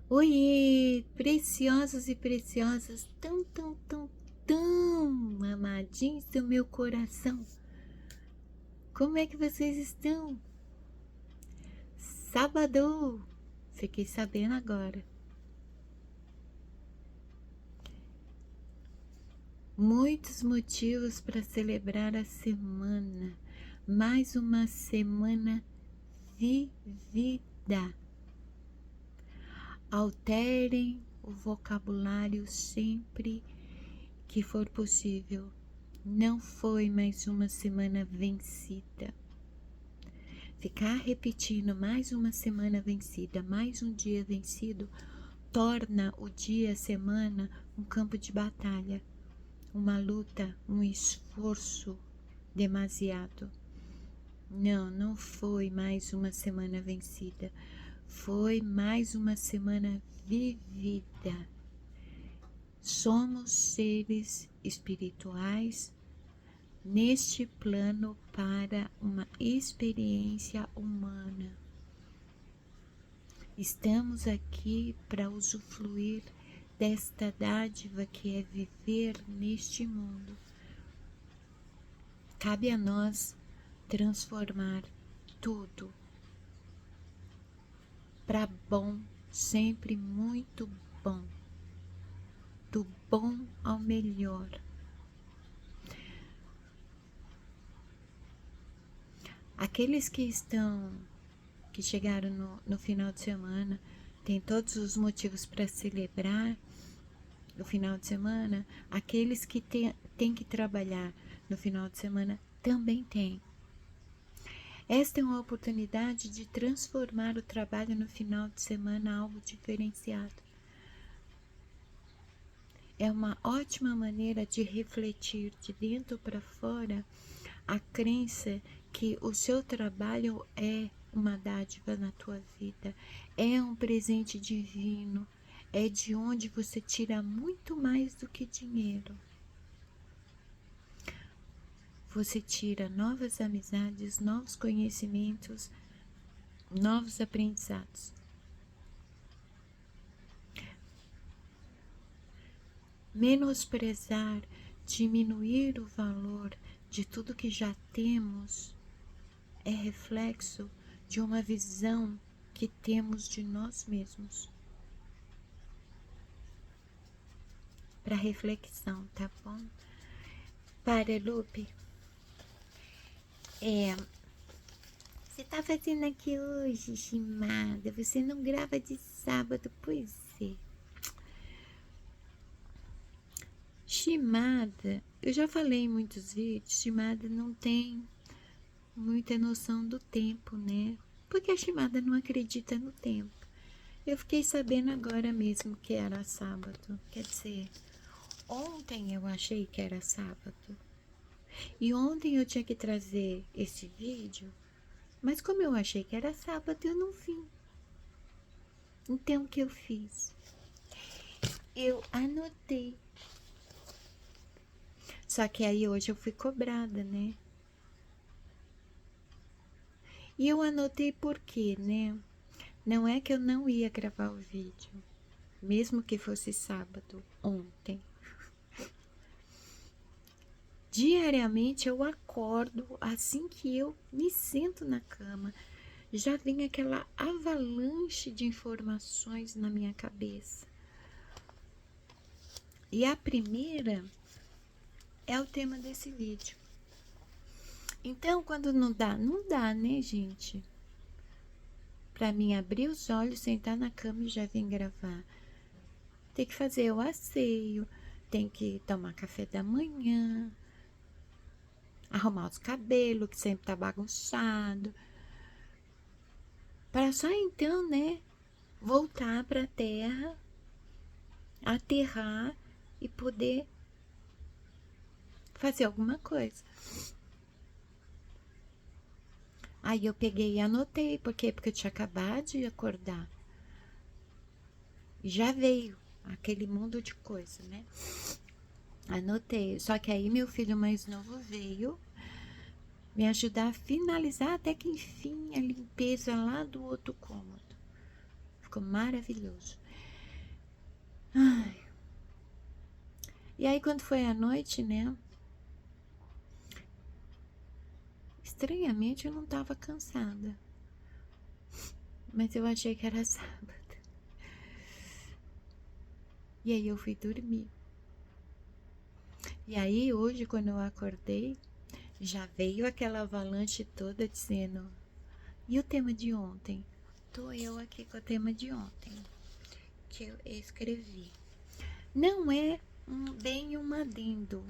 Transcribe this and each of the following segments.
Oiê, preciosos e preciosas, tão amadinhos do meu coração. Como é que vocês estão? Sábado, fiquei sabendo agora. Muitos motivos para celebrar a semana. Mais uma semana vivida. Alterem o vocabulário sempre que for possível. Não foi mais uma semana vencida. Ficar repetindo mais uma semana vencida, mais um dia vencido, torna o dia, a semana, um campo de batalha, uma luta, um esforço demasiado. Não, não foi mais uma semana vencida, foi mais uma semana vivida. Somos seres espirituais neste plano para uma experiência humana. Estamos aqui para usufruir desta dádiva que é viver neste mundo. Cabe a nós transformar tudo para bom, sempre muito bom, do bom ao melhor. Aqueles que chegaram no final de semana, têm todos os motivos para celebrar no final de semana. Aqueles que têm que trabalhar no final de semana também têm. Esta é uma oportunidade de transformar o trabalho no final de semana em algo diferenciado. É uma ótima maneira de refletir de dentro para fora a crença que o seu trabalho é uma dádiva na tua vida, é um presente divino, é de onde você tira muito mais do que dinheiro. Você tira novas amizades, novos conhecimentos, novos aprendizados. Menosprezar, diminuir o valor de tudo que já temos é reflexo de uma visão que temos de nós mesmos. Para reflexão, tá bom? Para, Lupe. Você tá fazendo aqui hoje, Shimada? Você não grava de sábado, pois é. Shimada, eu já falei em muitos vídeos, Shimada não tem muita noção do tempo, né? Porque a Shimada não acredita no tempo. Eu fiquei sabendo agora mesmo que era sábado. Quer dizer, ontem eu achei que era sábado. E ontem eu tinha que trazer esse vídeo, mas como eu achei que era sábado, eu não vim. Então o que eu fiz? Eu anotei. Só que aí hoje eu fui cobrada, né? E eu anotei por quê, né? Não é que eu não ia gravar o vídeo, mesmo que fosse sábado, ontem. Diariamente eu acordo, assim que eu me sento na cama, já vem aquela avalanche de informações na minha cabeça. E a primeira é o tema desse vídeo. Então, quando não dá, né, gente? Pra mim abrir os olhos, sentar na cama e já vir gravar. Tem que fazer o asseio, tem que tomar café da manhã, arrumar os cabelos, que sempre tá bagunçado. Para só então, né, voltar pra terra, aterrar e poder fazer alguma coisa. Aí eu peguei e anotei, por quê? Porque eu tinha acabado de acordar. E já veio aquele mundo de coisa, né? Anotei. Só que aí meu filho mais novo veio me ajudar a finalizar até que enfim a limpeza lá do outro cômodo. Ficou maravilhoso. Ai. E aí quando foi à noite, né? Estranhamente eu não tava cansada. Mas eu achei que era sábado. E aí eu fui dormir. E aí hoje quando eu acordei, já veio aquela avalanche toda dizendo: e o tema de ontem? Tô eu aqui com o tema de ontem, que eu escrevi. Não é bem um adendo,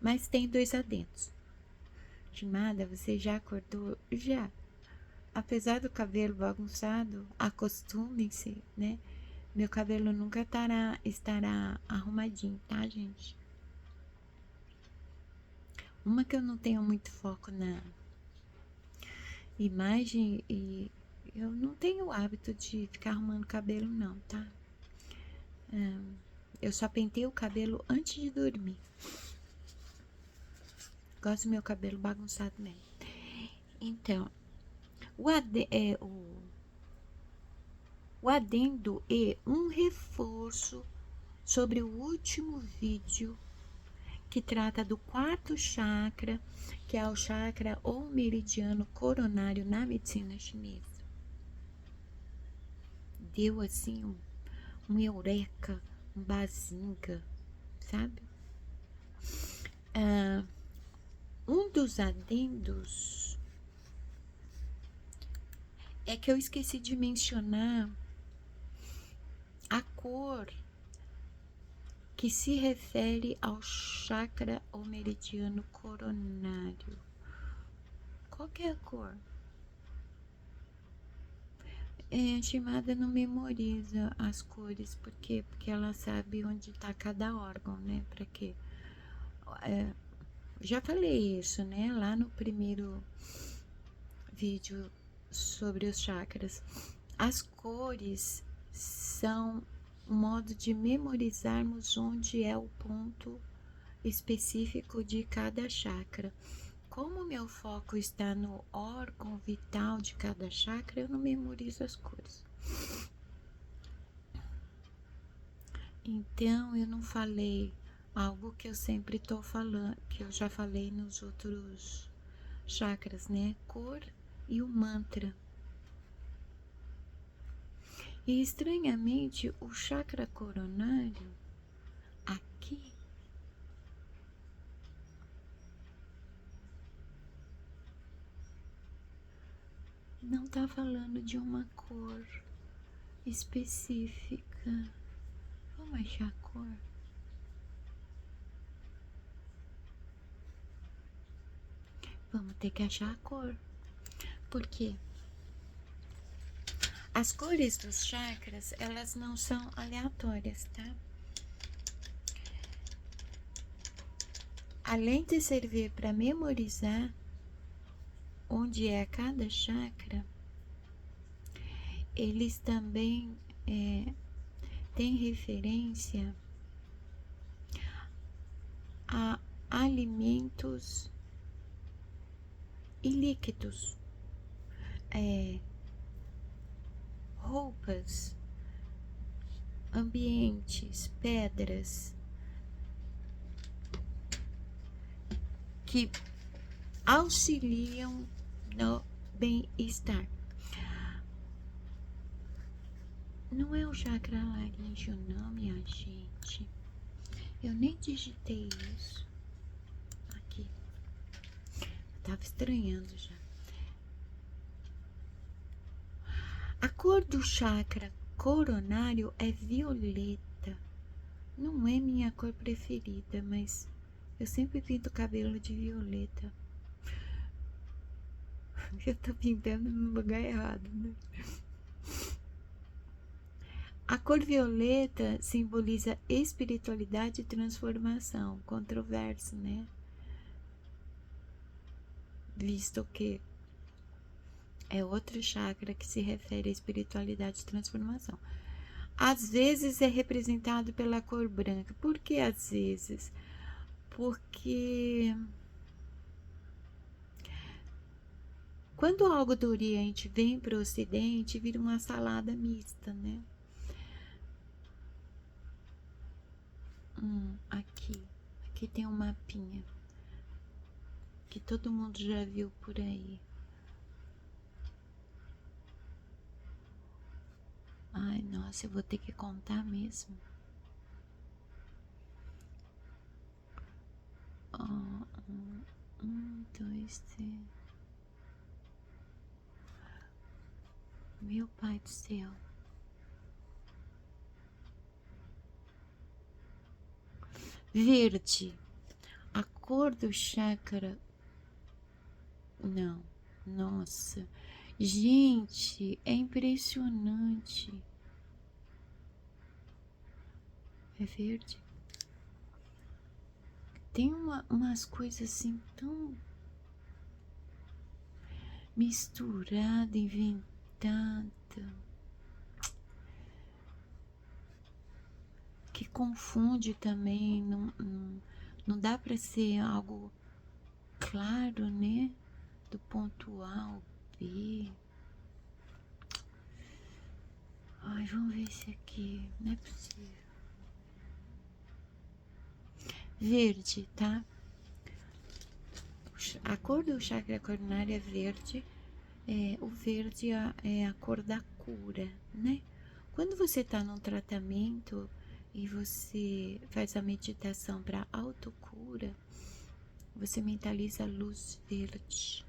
mas tem 2 adendos. Estimada, você já acordou? Já. Apesar do cabelo bagunçado, acostume-se, né? Meu cabelo nunca estará arrumadinho, tá, gente? Uma que eu não tenho muito foco na imagem e eu não tenho o hábito de ficar arrumando cabelo, não, tá? Eu só pentei o cabelo antes de dormir. Gosto do meu cabelo bagunçado mesmo. Então, o adendo é um reforço sobre o último vídeo que trata do 4º chakra, que é o chakra ou meridiano coronário na medicina chinesa. Deu assim um eureka, um bazinga, sabe? Um dos adendos é que eu esqueci de mencionar a cor que se refere ao chakra ou meridiano coronário. Qual que é a cor? A chamada não memoriza as cores, por quê? Porque ela sabe onde está cada órgão, né? Para quê? Já falei isso, né? Lá no primeiro vídeo sobre os chakras. As cores são um modo de memorizarmos onde é o ponto específico de cada chakra. Como meu foco está no órgão vital de cada chakra, eu não memorizo as cores. Então, eu não falei algo que eu sempre estou falando, que eu já falei nos outros chakras, né? Cor e o mantra. E estranhamente, o chakra coronário aqui não tá falando de uma cor específica. Vamos achar a cor? Vamos ter que achar a cor. Por quê? As cores dos chakras, elas não são aleatórias, tá? Além de servir para memorizar onde é cada chakra, eles também têm referência a alimentos e líquidos, roupas, ambientes, pedras, que auxiliam no bem-estar. Não é o chakra laríngeo não, minha gente. Eu nem digitei isso. Aqui. Eu tava estranhando já. A cor do chakra coronário é violeta. Não é minha cor preferida, mas eu sempre pinto o cabelo de violeta. Eu tô pintando no lugar errado, né? A cor violeta simboliza espiritualidade e transformação. Controverso, né? Visto que é outro chakra que se refere à espiritualidade e transformação. Às vezes é representado pela cor branca. Por que às vezes? Porque quando algo do Oriente vem para o Ocidente, vira uma salada mista, né? Aqui tem um mapinha que todo mundo já viu por aí. Ai, nossa, eu vou ter que contar mesmo. Dois, três. Meu pai do céu. Verde. A cor do chakra. Não. Nossa. Gente, é impressionante. É verde. Tem umas coisas assim tão misturada, inventada, que confunde também. Não dá para ser algo claro, né? Do ponto A ao B. Ai, vamos ver esse aqui. Não é possível. Verde, tá? A cor do chakra coronário é verde. O verde é a cor da cura, né? Quando você está num tratamento e você faz a meditação para autocura, você mentaliza a luz verde.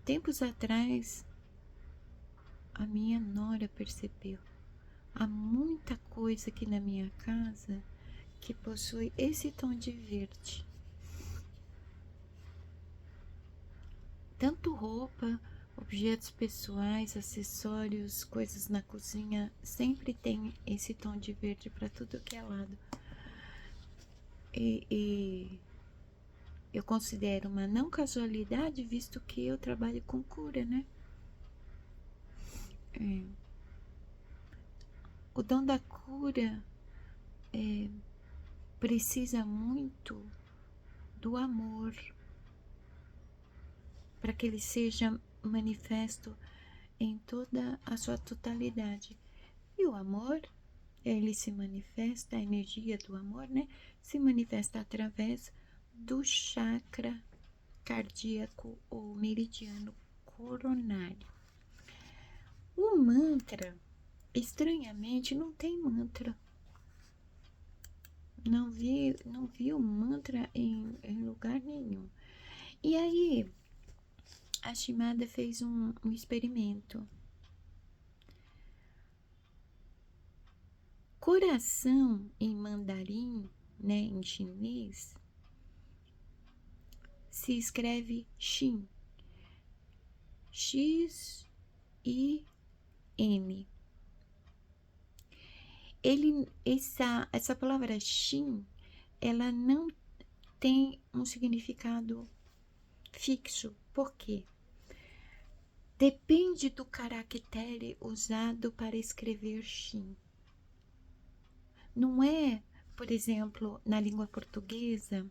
Tempos atrás, a minha nora percebeu. Há muita coisa aqui na minha casa que possui esse tom de verde. Tanto roupa, objetos pessoais, acessórios, coisas na cozinha, sempre tem esse tom de verde para tudo que é lado. E eu considero uma não casualidade, visto que eu trabalho com cura, né? O dom da cura precisa muito do amor para que ele seja manifesto em toda a sua totalidade. E o amor, ele se manifesta, a energia do amor, né? Se manifesta através do chakra cardíaco ou meridiano coronário. O mantra, estranhamente, não tem mantra. Não vi o mantra em lugar nenhum. E aí, a Shimada fez um experimento. Coração em mandarim, né, em chinês, se escreve Xin. X-I-N. Essa palavra Xin, ela não tem um significado fixo. Por quê? Depende do caractere usado para escrever Xin. Não é, por exemplo, na língua portuguesa,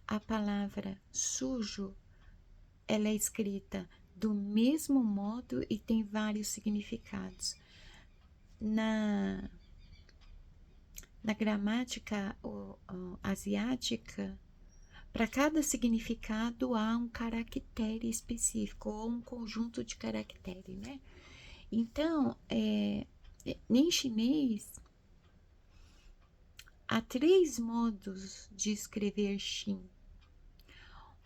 a palavra sujo, ela é escrita do mesmo modo e tem vários significados. Na gramática asiática, para cada significado há um caractere específico ou um conjunto de caracteres, né? Então, em chinês, há 3 modos de escrever Xin.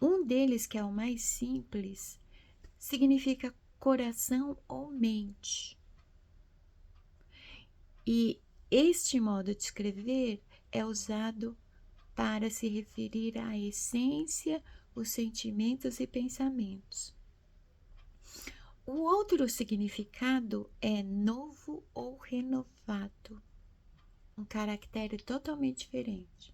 Um deles, que é o mais simples, significa coração ou mente. E este modo de escrever é usado para se referir à essência, os sentimentos e pensamentos. O outro significado é novo ou renovado, um caractere totalmente diferente.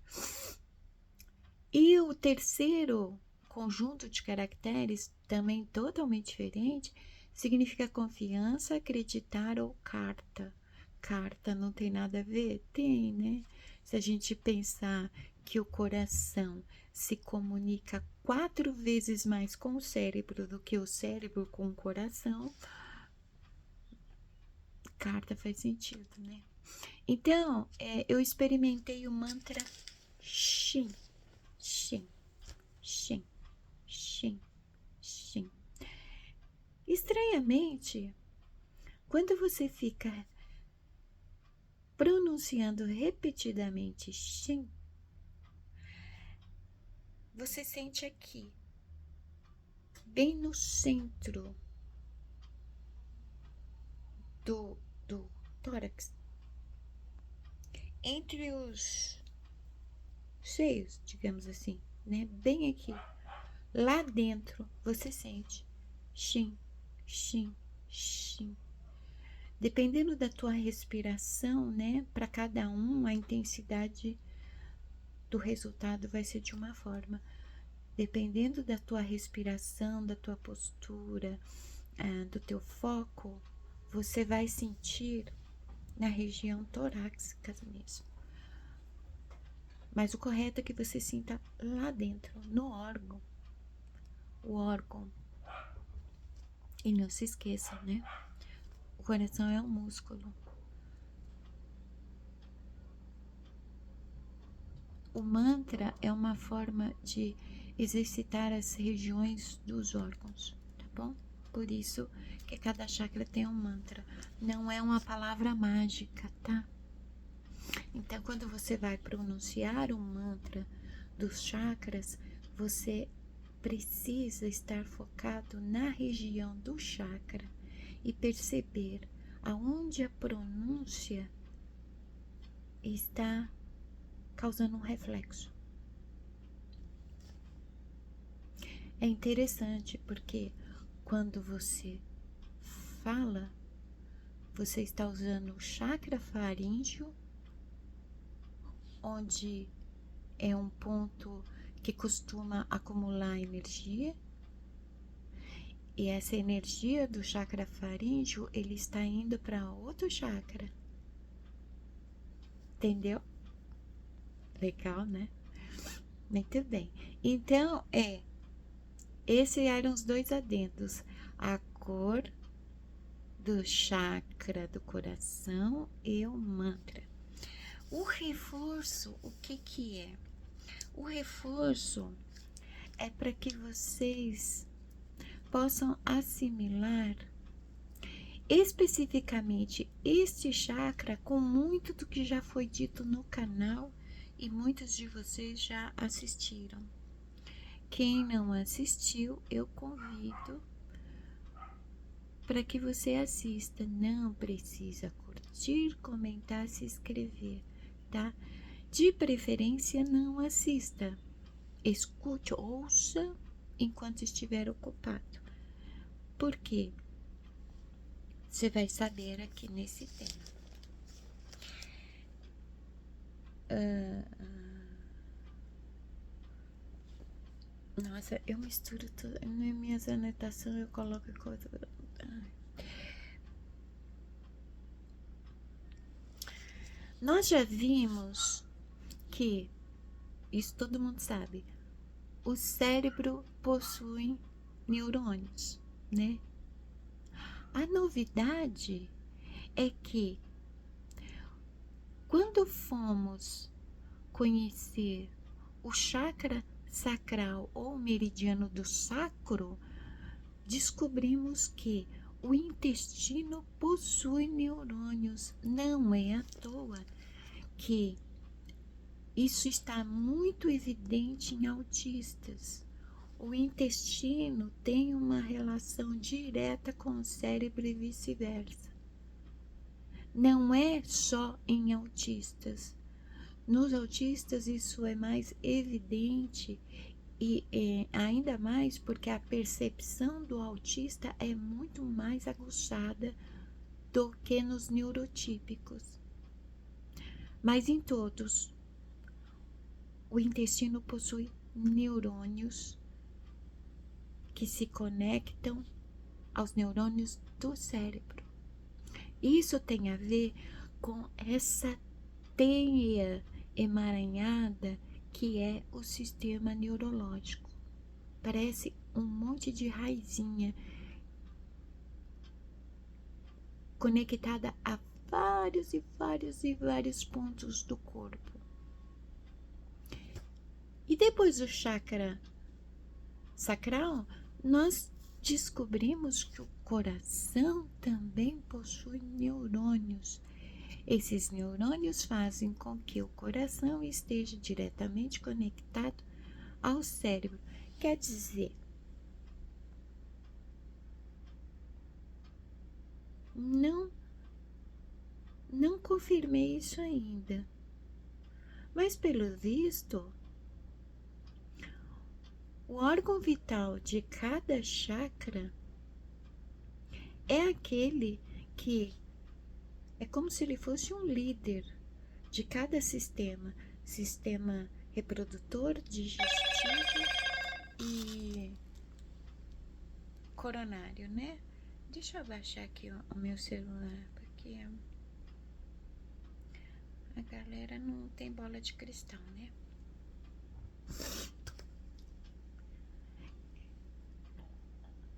E o terceiro conjunto de caracteres, também totalmente diferente, significa confiança, acreditar ou carta. Carta não tem nada a ver? Tem, né? Se a gente pensar que o coração se comunica 4 vezes mais com o cérebro do que o cérebro com o coração, carta faz sentido, né? Então, eu experimentei o mantra Shin, Shin, Shin, Shin, Shin. Estranhamente, quando você fica pronunciando repetidamente Shin, você sente aqui, bem no centro do tórax, entre os seios, digamos assim, né? Bem aqui, lá dentro, você sente Shin, Shin, Shin. Dependendo da tua respiração, né? Para cada um, a intensidade do resultado vai ser de uma forma. Dependendo da tua respiração, da tua postura, do teu foco, você vai sentir na região torácica mesmo. Mas o correto é que você sinta lá dentro, no órgão. O órgão. E não se esqueça, né? O coração é um músculo. O mantra é uma forma de exercitar as regiões dos órgãos, tá bom? Por isso que cada chakra tem um mantra. Não é uma palavra mágica, tá? Então, quando você vai pronunciar um mantra dos chakras, você precisa estar focado na região do chakra e perceber aonde a pronúncia está causando um reflexo. É interessante porque quando você fala, você está usando o chakra faríngeo, onde é um ponto que costuma acumular energia, e essa energia do chakra faríngeo, ele está indo para outro chakra. Entendeu? Legal, né? Muito bem. Então, esses eram os dois adendos. A cor do chakra do coração e o mantra. O reforço, o que que é? O reforço é para que vocês possam assimilar especificamente este chakra com muito do que já foi dito no canal e muitos de vocês já assistiram. Quem não assistiu, eu convido para que você assista. Não precisa curtir, comentar, se inscrever, tá? De preferência, não assista. Escute, ouça enquanto estiver ocupado. Por quê? Você vai saber aqui nesse tema. Nossa, eu misturo tudo. Nas minhas anotações eu coloco coisa. Nós já vimos que, isso todo mundo sabe, o cérebro possui neurônios, né? A novidade é que quando fomos conhecer o chakra sacral ou meridiano do sacro, descobrimos que o intestino possui neurônios. Não é à toa que isso está muito evidente em autistas. O intestino tem uma relação direta com o cérebro e vice-versa. Não é só em autistas. Nos autistas isso é mais evidente e ainda mais porque a percepção do autista é muito mais aguçada do que nos neurotípicos. Mas em todos, o intestino possui neurônios que se conectam aos neurônios do cérebro. Isso tem a ver com essa teia emaranhada que é o sistema neurológico. Parece um monte de raizinha conectada a vários e vários e vários pontos do corpo. E depois do chakra sacral, nós descobrimos que o coração também possui neurônios. Esses neurônios fazem com que o coração esteja diretamente conectado ao cérebro. Quer dizer, não confirmei isso ainda, mas pelo visto, o órgão vital de cada chakra é aquele que é como se ele fosse um líder de cada sistema reprodutor, digestivo e coronário, né? Deixa eu abaixar aqui o meu celular, porque a galera não tem bola de cristal, né?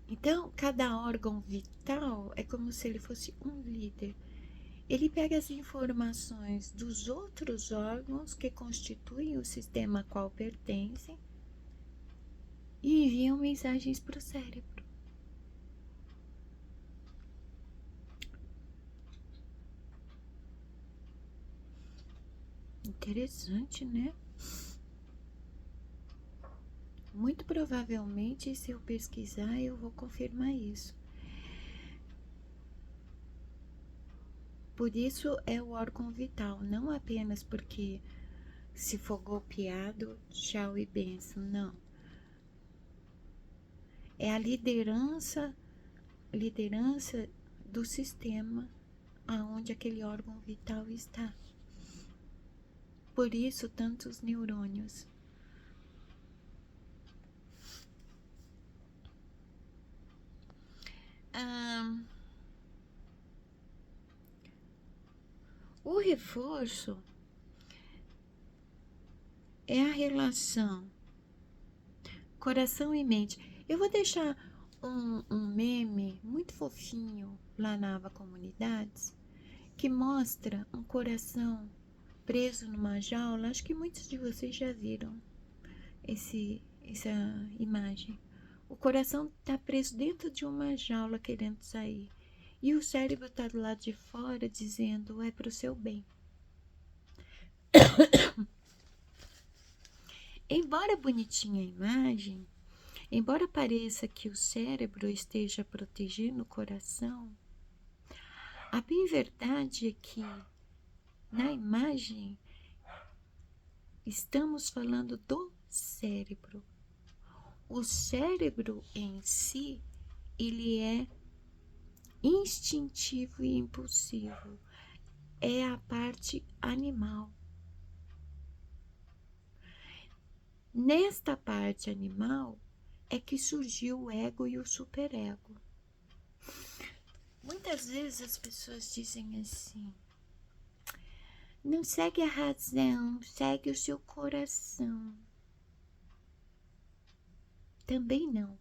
Então, cada órgão vital é como se ele fosse um líder. Ele pega as informações dos outros órgãos que constituem o sistema a qual pertencem e enviam mensagens para o cérebro. Interessante, né? Muito provavelmente, se eu pesquisar, eu vou confirmar isso. Por isso é o órgão vital, não apenas porque se for golpeado, tchau e benção, não. É a liderança do sistema aonde aquele órgão vital está. Por isso, tantos neurônios. O reforço é a relação coração e mente. Eu vou deixar um meme muito fofinho lá na Ava Comunidades que mostra um coração preso numa jaula. Acho que muitos de vocês já viram essa imagem. O coração está preso dentro de uma jaula querendo sair. E o cérebro está do lado de fora dizendo, é para o seu bem. Embora bonitinha a imagem, embora pareça que o cérebro esteja protegendo o coração, a bem verdade é que na imagem estamos falando do cérebro. O cérebro em si, ele é instintivo e impulsivo. É a parte animal. Nesta parte animal é que surgiu o ego e o superego. Muitas vezes as pessoas dizem assim: não segue a razão, segue o seu coração. Também não.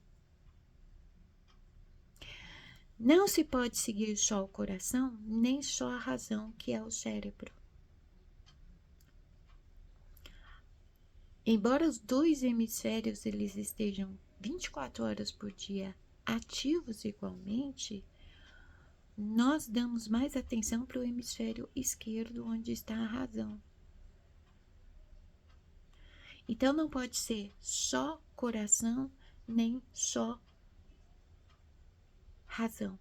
Não se pode seguir só o coração, nem só a razão, que é o cérebro. Embora os dois hemisférios eles estejam 24 horas por dia ativos igualmente, nós damos mais atenção para o hemisfério esquerdo, onde está a razão. Então não pode ser só coração, nem só razão.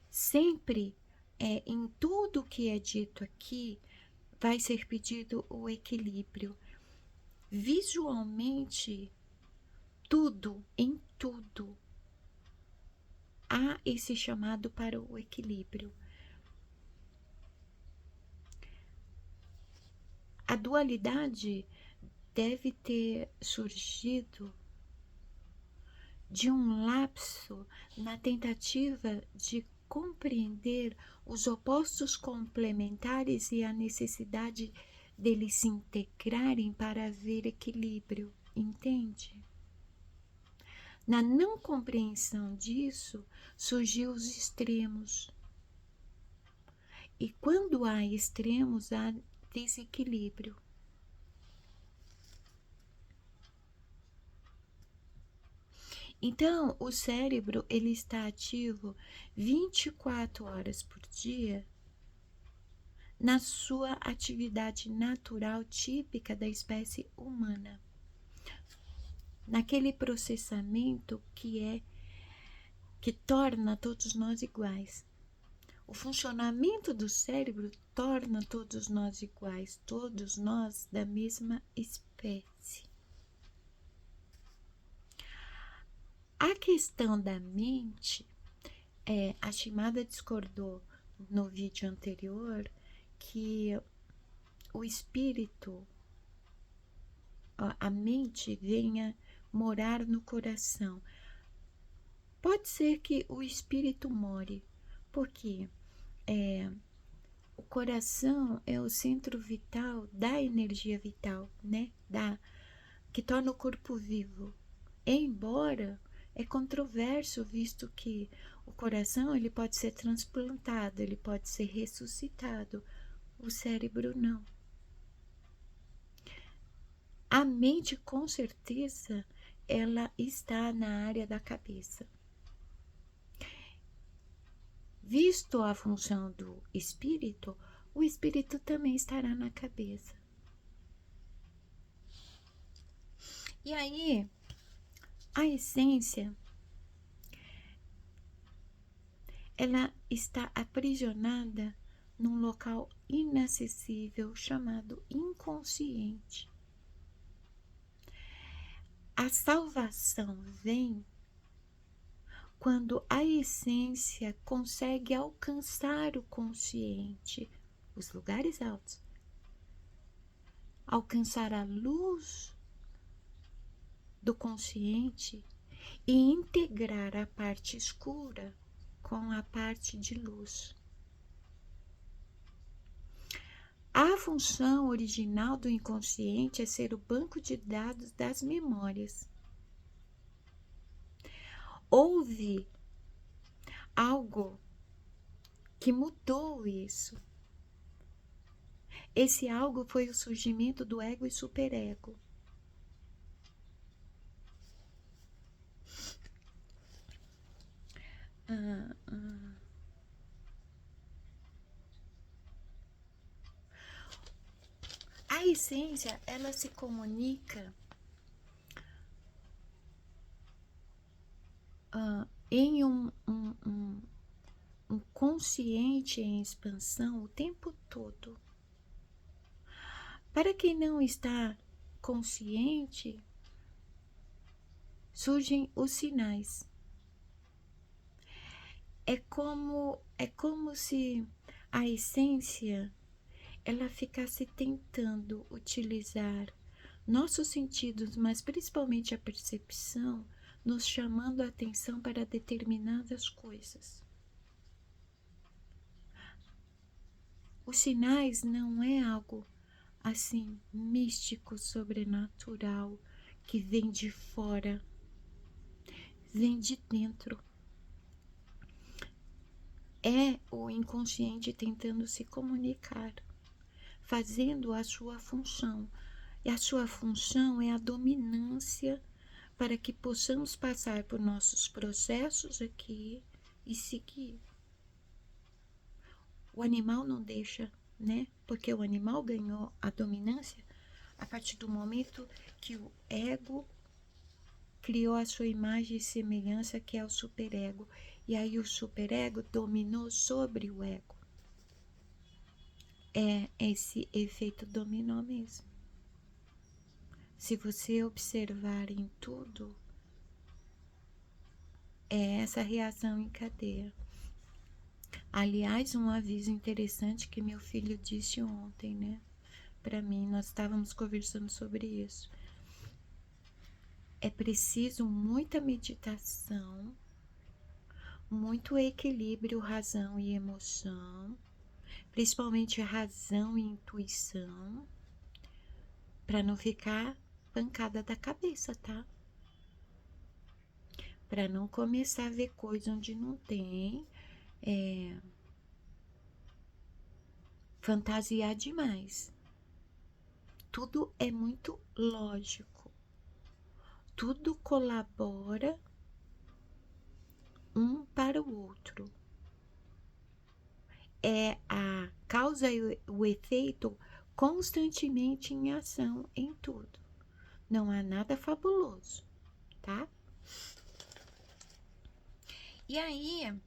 Sempre em tudo que é dito aqui, vai ser pedido o equilíbrio. Visualmente, em tudo, há esse chamado para o equilíbrio. A dualidade deve ter surgido de um lapso na tentativa de compreender os opostos complementares e a necessidade deles se integrarem para haver equilíbrio, entende? Na não compreensão disso, surgiu os extremos. E quando há extremos, há desequilíbrio. Então, o cérebro ele está ativo 24 horas por dia na sua atividade natural típica da espécie humana. Naquele processamento que torna todos nós iguais. O funcionamento do cérebro torna todos nós iguais, todos nós da mesma espécie. A questão da mente, a Shimada discordou no vídeo anterior que o espírito, a mente venha morar no coração. Pode ser que o espírito more, porque o coração é o centro vital da energia vital, né? Que torna o corpo vivo. Embora é controverso, visto que o coração ele pode ser transplantado, ele pode ser ressuscitado, o cérebro não. A mente, com certeza, ela está na área da cabeça. Visto a função do espírito, o espírito também estará na cabeça. E aí, a essência, ela está aprisionada num local inacessível chamado inconsciente. A salvação vem quando a essência consegue alcançar o consciente, os lugares altos, alcançar a luz do consciente e integrar a parte escura com a parte de luz. A função original do inconsciente é ser o banco de dados das memórias. Houve algo que mudou isso. Esse algo foi o surgimento do ego e superego. A essência, ela se comunica em um consciente em expansão o tempo todo. Para quem não está consciente, surgem os sinais. É como se a essência ela ficasse tentando utilizar nossos sentidos, mas principalmente a percepção, nos chamando a atenção para determinadas coisas. Os sinais não é algo assim místico, sobrenatural, que vem de fora, vem de dentro. É o inconsciente tentando se comunicar, fazendo a sua função. E a sua função é a dominância para que possamos passar por nossos processos aqui e seguir. O animal não deixa, né? Porque o animal ganhou a dominância a partir do momento que o ego criou a sua imagem e semelhança, que é o superego. E aí o superego dominou sobre o ego. É esse efeito dominó mesmo. Se você observar em tudo, é essa reação em cadeia. Aliás, um aviso interessante que meu filho disse ontem, né? Para mim, nós estávamos conversando sobre isso. É preciso muita meditação, muito equilíbrio, razão e emoção, principalmente razão e intuição, para não ficar pancada da cabeça, tá? para não começar a ver coisa onde não tem, fantasiar demais. Tudo é muito lógico, tudo colabora um para o outro. É a causa e o efeito constantemente em ação em tudo. Não há nada fabuloso, tá? E aí,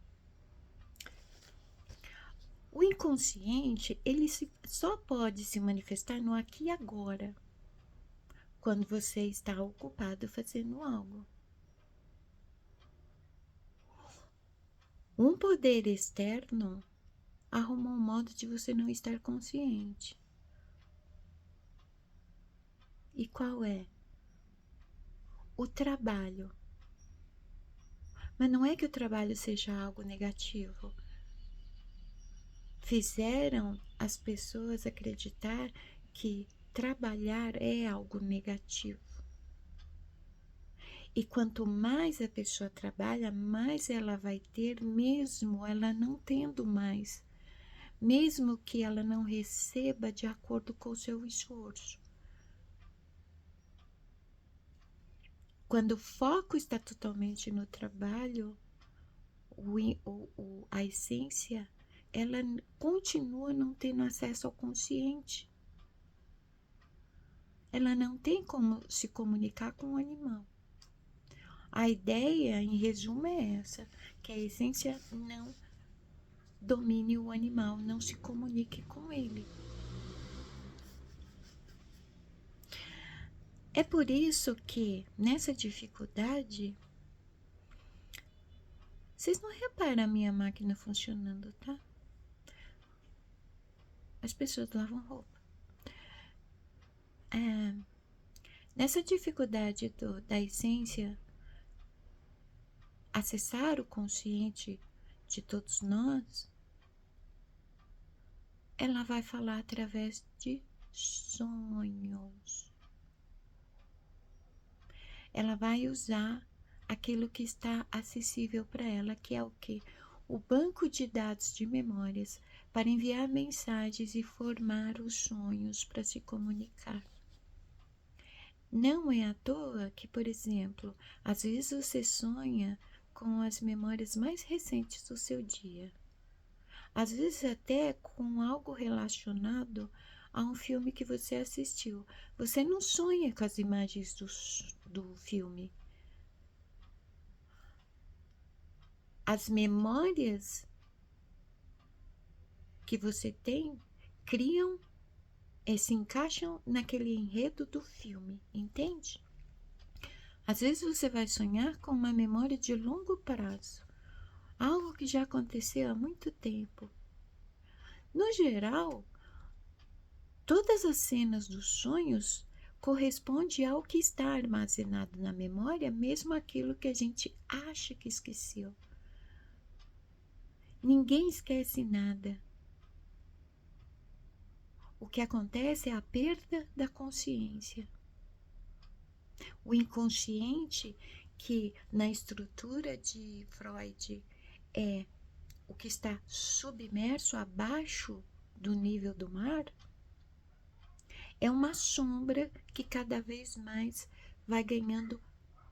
o inconsciente, ele só pode se manifestar no aqui e agora, quando você está ocupado fazendo algo. Um poder externo arruma um modo de você não estar consciente. E qual é? O trabalho. Mas não é que o trabalho seja algo negativo. Fizeram as pessoas acreditar que trabalhar é algo negativo. E quanto mais a pessoa trabalha, mais ela vai ter, mesmo ela não tendo mais, mesmo que ela não receba de acordo com o seu esforço. Quando o foco está totalmente no trabalho, a essência, ela continua não tendo acesso ao consciente. Ela não tem como se comunicar com o animal. A ideia, em resumo, é essa, que a essência não domine o animal, não se comunique com ele. É por isso que, nessa dificuldade, vocês não reparam a minha máquina funcionando, tá? As pessoas lavam roupa. Nessa dificuldade da essência, acessar o consciente de todos nós, ela vai falar através de sonhos. Ela vai usar aquilo que está acessível para ela, que é o quê? O banco de dados de memórias para enviar mensagens e formar os sonhos para se comunicar. Não é à toa que, por exemplo, às vezes você sonha com as memórias mais recentes do seu dia. Às vezes até com algo relacionado a um filme que você assistiu. Você não sonha com as imagens do filme. As memórias que você tem criam, se encaixam naquele enredo do filme, entende? Às vezes você vai sonhar com uma memória de longo prazo, algo que já aconteceu há muito tempo. No geral, todas as cenas dos sonhos correspondem ao que está armazenado na memória, mesmo aquilo que a gente acha que esqueceu. Ninguém esquece nada. O que acontece é a perda da consciência. O inconsciente, que na estrutura de Freud é o que está submerso abaixo do nível do mar, é uma sombra que cada vez mais vai ganhando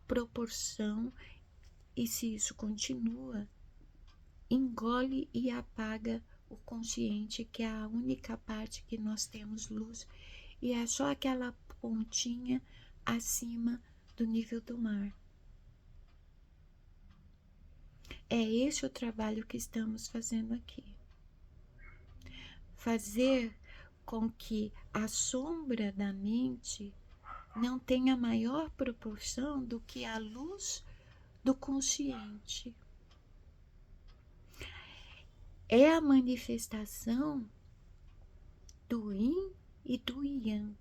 proporção, e se isso continua, engole e apaga o consciente, que é a única parte que nós temos luz, e é só aquela pontinha acima do nível do mar. É esse o trabalho que estamos fazendo aqui. Fazer com que a sombra da mente não tenha maior proporção do que a luz do consciente. É a manifestação do yin e do yang,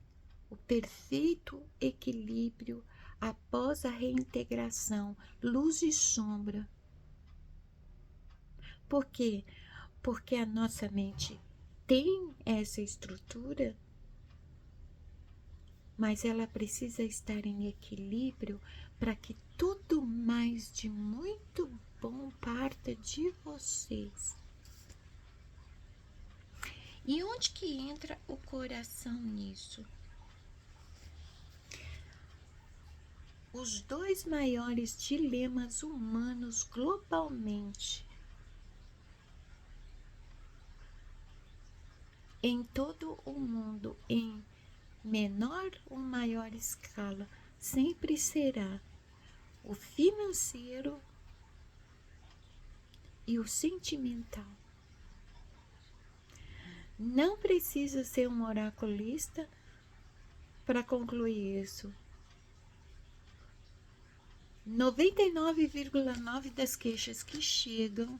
o perfeito equilíbrio após a reintegração, luz e sombra. Por quê? Porque a nossa mente tem essa estrutura, mas ela precisa estar em equilíbrio para que tudo mais de muito bom parta de vocês. E onde que entra o coração nisso? Os dois maiores dilemas humanos globalmente, em todo o mundo, em menor ou maior escala, sempre será o financeiro e o sentimental. Não precisa ser um oraculista para concluir isso. 99,9% das queixas que chegam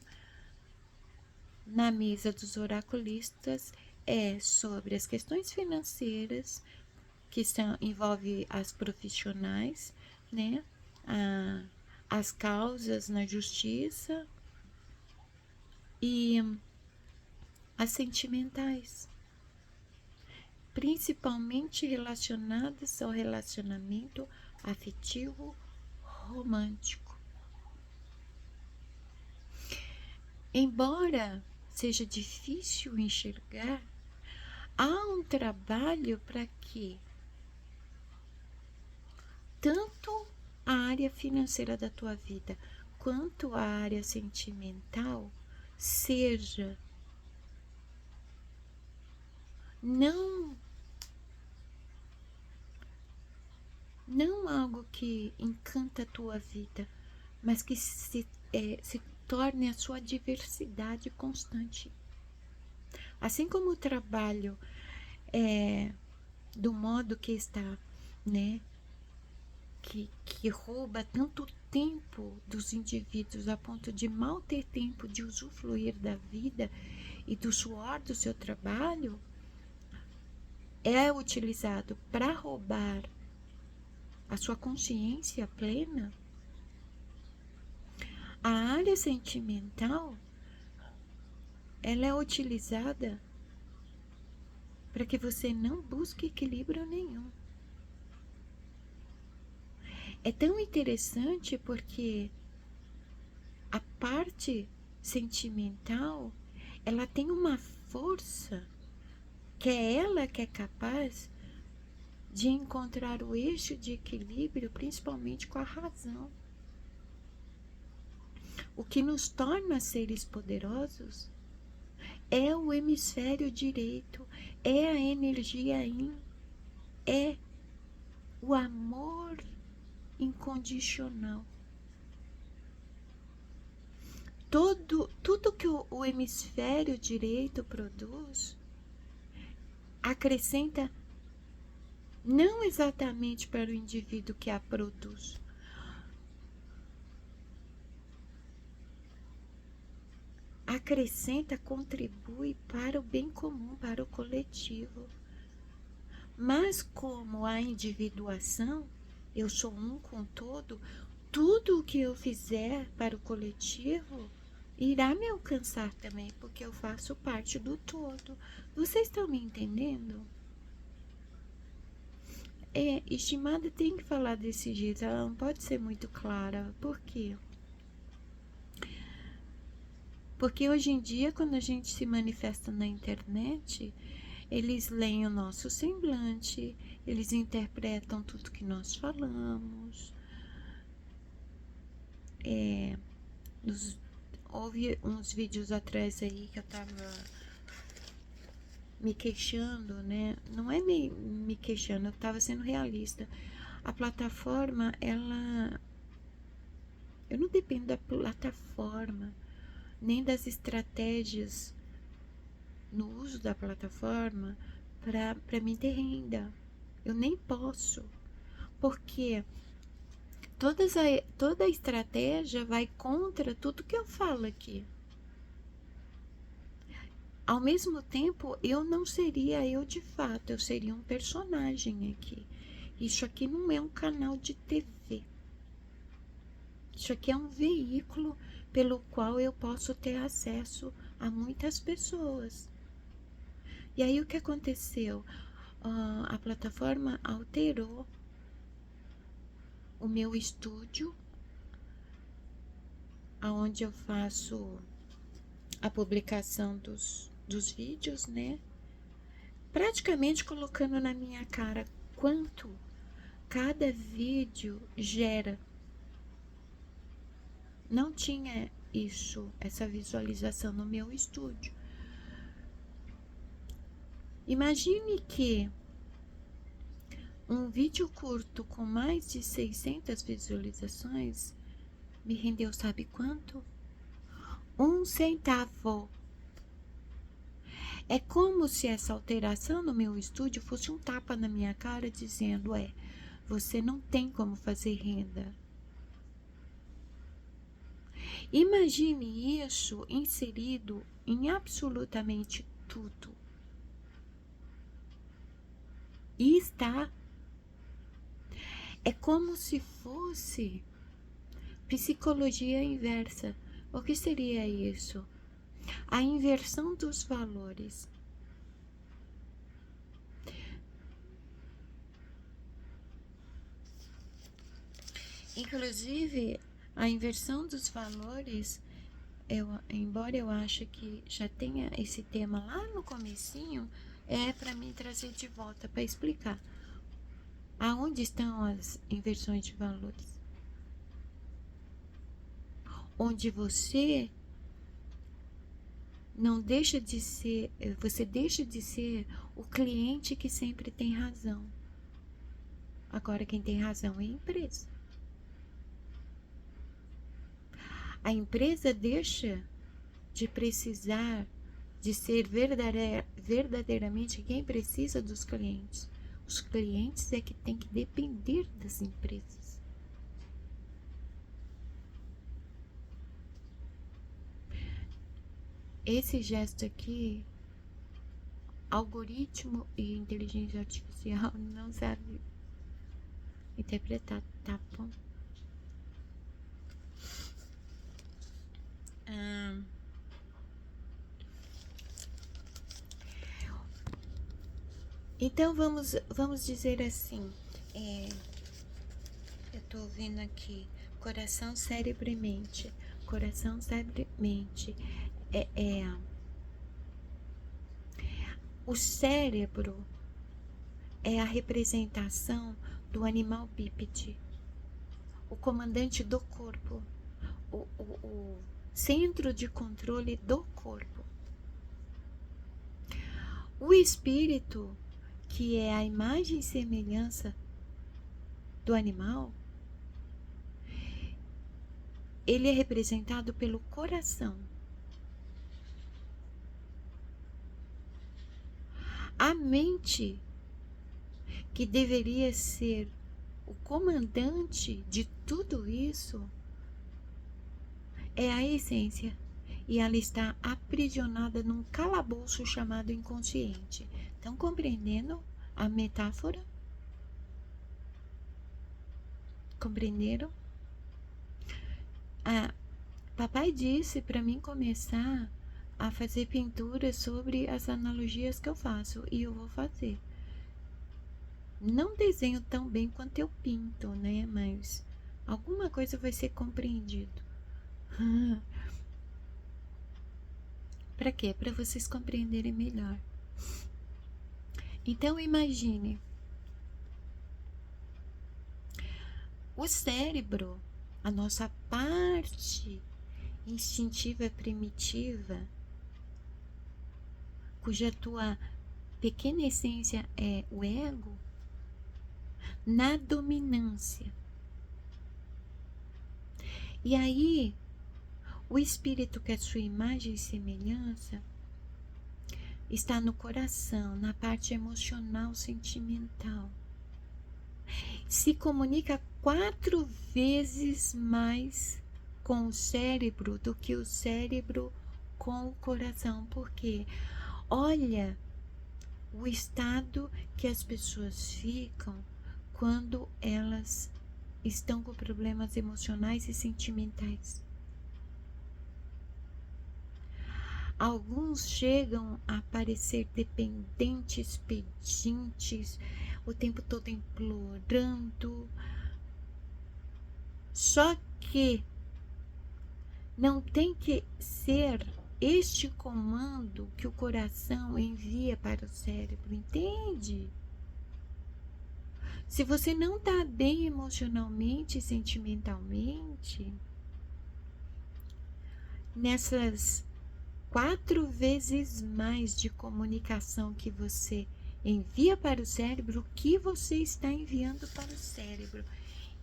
na mesa dos oraculistas é sobre as questões financeiras, que envolve as profissionais, né? As causas na justiça e as sentimentais, principalmente relacionadas ao relacionamento afetivo romântico. Embora seja difícil enxergar, há um trabalho para que tanto a área financeira da tua vida quanto a área sentimental seja não algo que encanta a tua vida, mas que se torne a sua diversidade constante. Assim como o trabalho do modo que está, né, que rouba tanto tempo dos indivíduos a ponto de mal ter tempo de usufruir da vida e do suor do seu trabalho, é utilizado para roubar a sua consciência plena. A área sentimental, ela é utilizada para que você não busque equilíbrio nenhum. É tão interessante porque a parte sentimental, ela tem uma força que é ela que é capaz de encontrar o eixo de equilíbrio, principalmente com a razão. O que nos torna seres poderosos é o hemisfério direito, é a energia yin, é o amor incondicional. Tudo que o hemisfério direito produz acrescenta não exatamente para o indivíduo que a produz, acrescenta, contribui para o bem comum, para o coletivo. Mas como a individuação, eu sou um com todo, tudo o que eu fizer para o coletivo irá me alcançar também, porque eu faço parte do todo. Vocês estão me entendendo? Estimada tem que falar desse jeito, ela não pode ser muito clara. Por quê? Porque hoje em dia, quando a gente se manifesta na internet, eles leem o nosso semblante, eles interpretam tudo que nós falamos. Houve uns vídeos atrás aí que eu tava me queixando, né? Não é me queixando, eu tava sendo realista. A plataforma, eu não dependo da plataforma, nem das estratégias no uso da plataforma para mim ter renda. Eu nem posso, porque toda a estratégia vai contra tudo que eu falo aqui. Ao mesmo tempo, eu não seria eu de fato, eu seria um personagem aqui. Isso aqui não é um canal de TV. Isso aqui é um veículo pelo qual eu posso ter acesso a muitas pessoas. E aí o que aconteceu? a plataforma alterou o meu estúdio, aonde eu faço a publicação dos vídeos, né? Praticamente colocando na minha cara quanto cada vídeo gera. Não tinha essa visualização no meu estúdio. Imagine que um vídeo curto com mais de 600 visualizações me rendeu, sabe quanto? 1 centavo. É como se essa alteração no meu estúdio fosse um tapa na minha cara dizendo, você não tem como fazer renda. Imagine isso inserido em absolutamente tudo. E está. É como se fosse psicologia inversa. O que seria isso? A inversão dos valores. Inclusive, a inversão dos valores, embora eu ache que já tenha esse tema lá no comecinho, é para mim trazer de volta para explicar aonde estão as inversões de valores. Onde você não deixa de ser, você deixa de ser o cliente que sempre tem razão. Agora quem tem razão é a empresa. A empresa deixa de precisar de ser verdadeiramente quem precisa dos clientes. Os clientes é que tem que depender das empresas. Esse gesto aqui, algoritmo e inteligência artificial não sabe interpretar, tá bom? Então vamos dizer assim, eu tô ouvindo aqui, coração, cérebro e mente. Coração, cérebro e mente. O cérebro é a representação do animal bípede, o comandante do corpo, o centro de controle do corpo. O espírito, que é a imagem e semelhança do animal, ele é representado pelo coração. A mente, que deveria ser o comandante de tudo isso, é a essência. E ela está aprisionada num calabouço chamado inconsciente. Estão compreendendo a metáfora? Compreenderam? Papai disse para mim começar a fazer pintura sobre as analogias que eu faço. E eu vou fazer. Não desenho tão bem quanto eu pinto, né? Mas alguma coisa vai ser compreendido. Para quê? Para vocês compreenderem melhor. Então imagine, o cérebro, a nossa parte instintiva primitiva, cuja tua pequena essência é o ego, na dominância. E aí, o espírito, que é sua imagem e semelhança, está no coração, na parte emocional, sentimental. Se comunica 4 vezes mais com o cérebro do que o cérebro com o coração. Porque olha o estado que as pessoas ficam quando elas estão com problemas emocionais e sentimentais. Alguns chegam a parecer dependentes, pedintes, o tempo todo implorando. Só que não tem que ser este comando que o coração envia para o cérebro, entende? Se você não está bem emocionalmente e sentimentalmente, nessas 4 vezes mais de comunicação que você envia para o cérebro, o que você está enviando para o cérebro?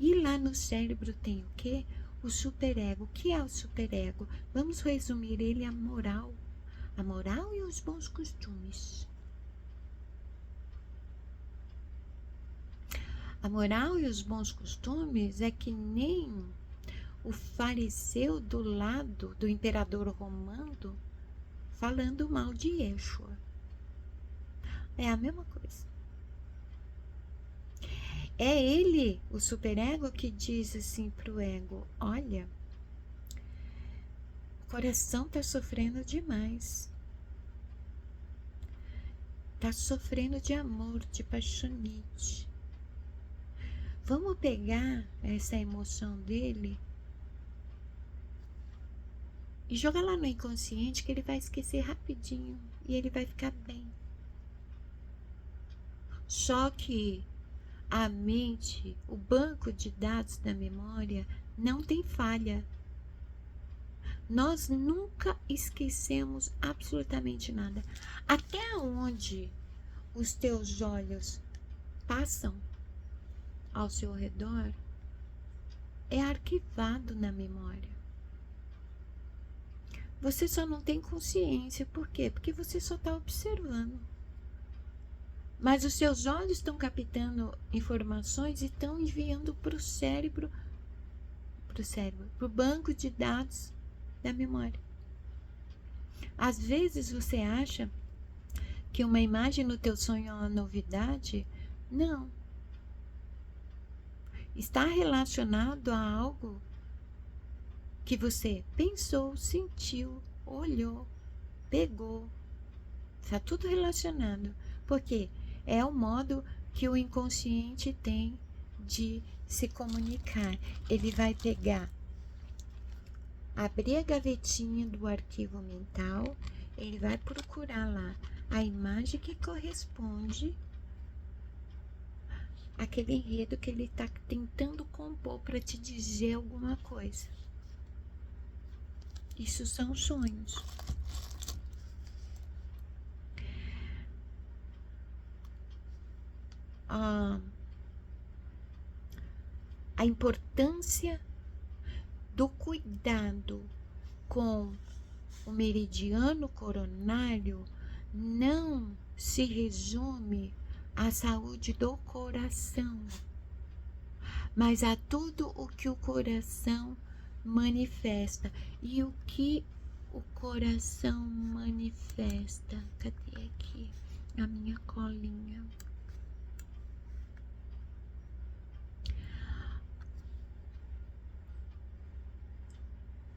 E lá no cérebro tem o quê? O superego. O que é o superego? Vamos resumir ele a moral e os bons costumes. A moral e os bons costumes é que nem o fariseu do lado do imperador romano falando mal de Yeshua. É a mesma coisa. É ele, o superego, que diz assim pro ego: olha, o coração tá sofrendo demais. Tá sofrendo de amor, de paixonite. Vamos pegar essa emoção dele e jogar lá no inconsciente, que ele vai esquecer rapidinho e ele vai ficar bem. Só que a mente, o banco de dados da memória, não tem falha. Nós nunca esquecemos absolutamente nada. Até onde os teus olhos passam ao seu redor é arquivado na memória. Você só não tem consciência. Por quê? Porque você só está observando. Mas os seus olhos estão captando informações e estão enviando para o cérebro, para o banco de dados da memória. Às vezes você acha que uma imagem no teu sonho é uma novidade. Não. Está relacionado a algo que você pensou, sentiu, olhou, pegou. Está tudo relacionado. Por quê? É o modo que o inconsciente tem de se comunicar. Ele vai pegar, abrir a gavetinha do arquivo mental, ele vai procurar lá a imagem que corresponde àquele enredo que ele está tentando compor para te dizer alguma coisa. Isso são sonhos. A importância do cuidado com o meridiano coronário não se resume à saúde do coração, mas a tudo o que o coração manifesta. E o que o coração manifesta? Cadê aqui a minha colinha?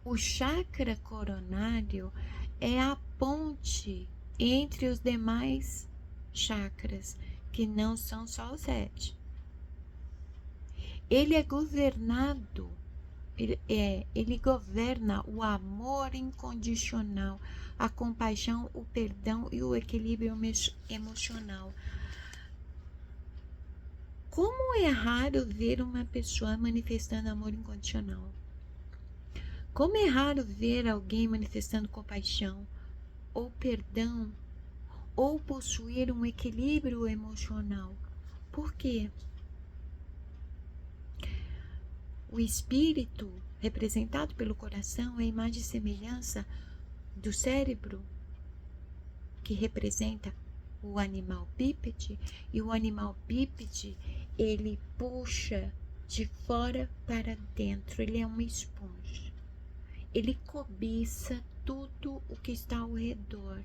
O chakra coronário é a ponte entre os demais chakras, que não são só os 7. Ele é governado, ele governa o amor incondicional, a compaixão, o perdão e o equilíbrio emocional. Como é raro ver uma pessoa manifestando amor incondicional? Como é raro ver alguém manifestando compaixão, ou perdão, ou possuir um equilíbrio emocional? Por quê? O espírito, representado pelo coração, é a imagem e semelhança do cérebro, que representa o animal bípede, e o animal bípede, ele puxa de fora para dentro, ele é uma esponja. Ele cobiça tudo o que está ao redor.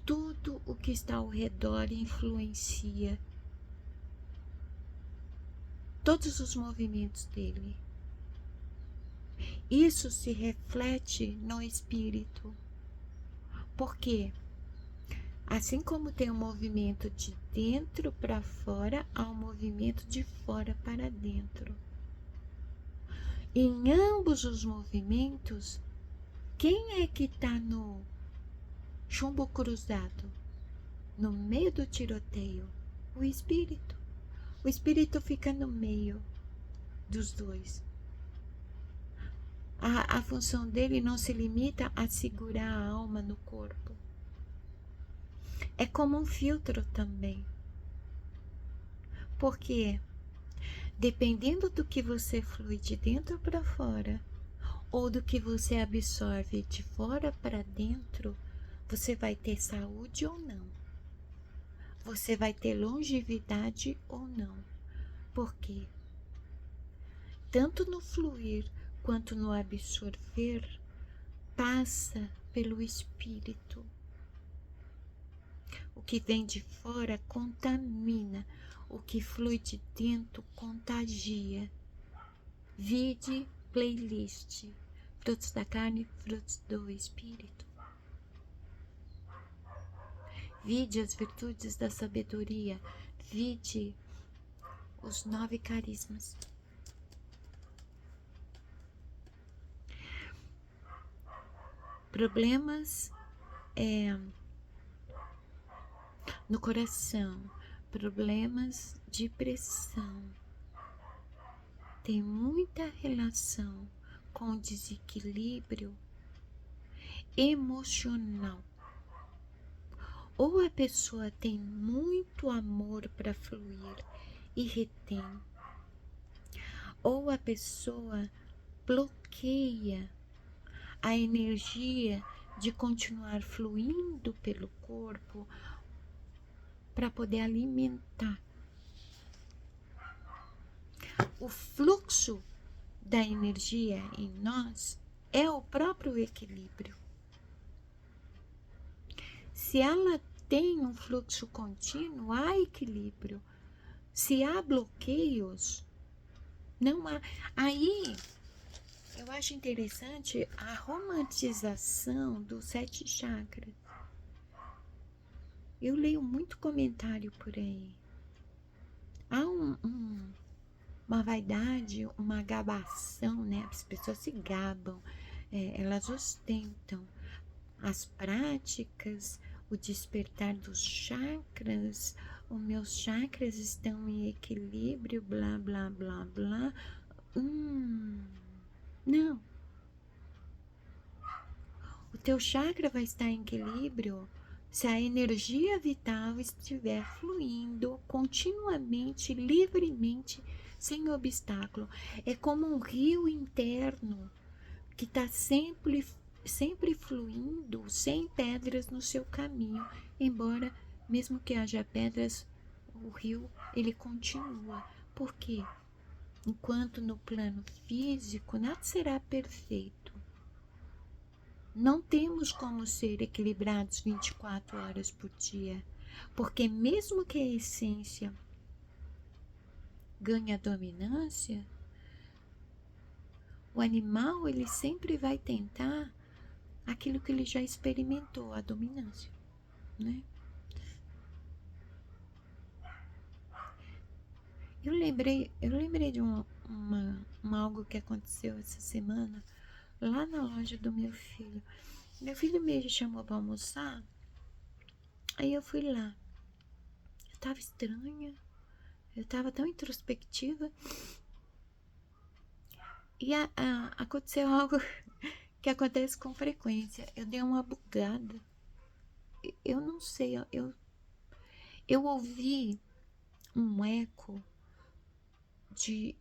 Tudo o que está ao redor influencia todos os movimentos dele. Isso se reflete no espírito. Por quê? Assim como tem um movimento de dentro para fora, há um movimento de fora para dentro. Em ambos os movimentos, quem é que está no chumbo cruzado, no meio do tiroteio? O espírito. O espírito fica no meio dos dois. A função dele não se limita a segurar a alma no corpo. É como um filtro também. Porque, dependendo do que você flui de dentro para fora, ou do que você absorve de fora para dentro, você vai ter saúde ou não. Você vai ter longevidade ou não. Por quê? Tanto no fluir quanto no absorver, passa pelo espírito. O que vem de fora contamina, o que flui de dentro contagia. Vide playlist, frutos da carne, frutos do espírito. Vide as virtudes da sabedoria, vide os 9 carismas. Problemas no coração, problemas de pressão, tem muita relação com o desequilíbrio emocional. Ou a pessoa tem muito amor para fluir e retém, ou a pessoa bloqueia a energia de continuar fluindo pelo corpo para poder alimentar. O fluxo da energia em nós é o próprio equilíbrio. Se ela tem um fluxo contínuo, há equilíbrio. Se há bloqueios, não há. Aí, eu acho interessante a romantização dos 7 chakras. Eu leio muito comentário por aí. Há uma vaidade, uma gabação, né? As pessoas se gabam, elas ostentam as práticas, o despertar dos chakras, os meus chakras estão em equilíbrio, blá, blá, blá, blá. Não. O teu chakra vai estar em equilíbrio se a energia vital estiver fluindo continuamente, livremente, sem obstáculo. É como um rio interno que está sempre fluindo, sem pedras no seu caminho. Embora, mesmo que haja pedras, o rio, ele continua. Por quê? Enquanto no plano físico nada será perfeito. Não temos como ser equilibrados 24 horas por dia, porque mesmo que a essência ganhe a dominância, o animal ele sempre vai tentar aquilo que ele já experimentou, a dominância, né? Eu lembrei de algo que aconteceu essa semana lá na loja do meu filho. Meu filho me chamou para almoçar, aí eu fui lá. Eu tava estranha, eu tava tão introspectiva. E aconteceu algo que acontece com frequência. Eu dei uma bugada. Eu não sei, eu ouvi um eco de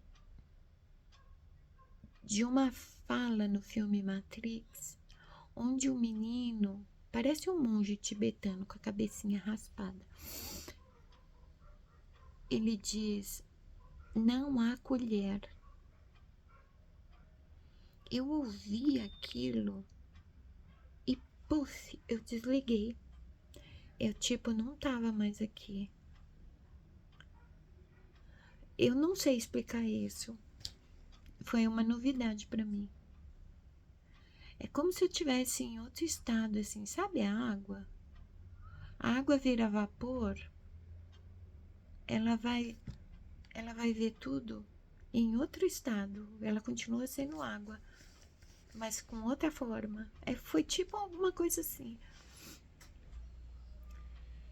uma fala no filme Matrix, onde o menino parece um monge tibetano com a cabecinha raspada. Ele diz: não há colher. Eu ouvi aquilo e, puf, eu desliguei. Eu, não tava mais aqui. Eu não sei explicar isso. Foi uma novidade para mim. É como se eu estivesse em outro estado, assim, sabe a água? A água vira vapor, ela vai, ela vai ver tudo em outro estado. Ela continua sendo água, mas com outra forma. Foi tipo alguma coisa assim.